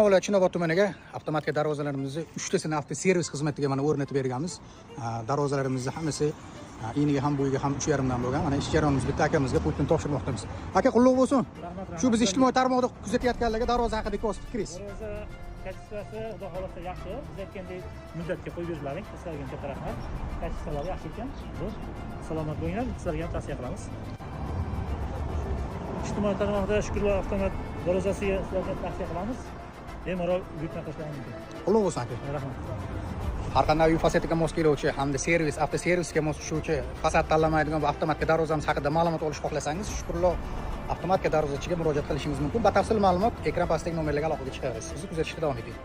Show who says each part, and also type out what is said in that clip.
Speaker 1: viloyati Chinobod tumaniga avtomatik darvozalarimizni 3 tasini avtoservis xizmatiga mana o'rnatib berganmiz. Darvozalarimizni hammasi eniga ham bo'yiga ham 3,5 dan bo'lgan. Mana ish jarayonimiz bitta akamizga pultni topshirmoqdamiz. Aka, qutlug' bo'lsin. Shu biz ijtimoiy tarmoqda kuzatayotganlarga darvoza haqida o'z fikringiz.
Speaker 2: Darvoza kachествоsi xudo xohlasa yaxshi. Biz aytgandek muddatga qo'yib berdilaring. Sizlarga katta rahmat. Kachестволari yaxshi ekan. Salomat bo'linglar. Sizlarga ham tavsiya qilamiz. Ijtimoiy tarmoqda Shukurlar avtomat darvozasiga sizlarga tavsiya qilamiz. Bemalol buyurtma qilishlaringiz mumkin.
Speaker 1: Qutlug' bo'lsin aka.
Speaker 2: Rahmat.
Speaker 1: Har qanday uy fasadiga mos keluvchi hamda servis, avtoservisga mos tushuvchi, fasad tanlamaydigan va avtomatik darvozamiz haqida ma'lumot olish xohlasangiz, Shukurlar avtomatik darvozachiga murojaat qilishingiz mumkin. Batafsil ma'lumot ekran pastdagi nomerlarga aloqaga chiqasiz. Sizni kuzatishda davom eting.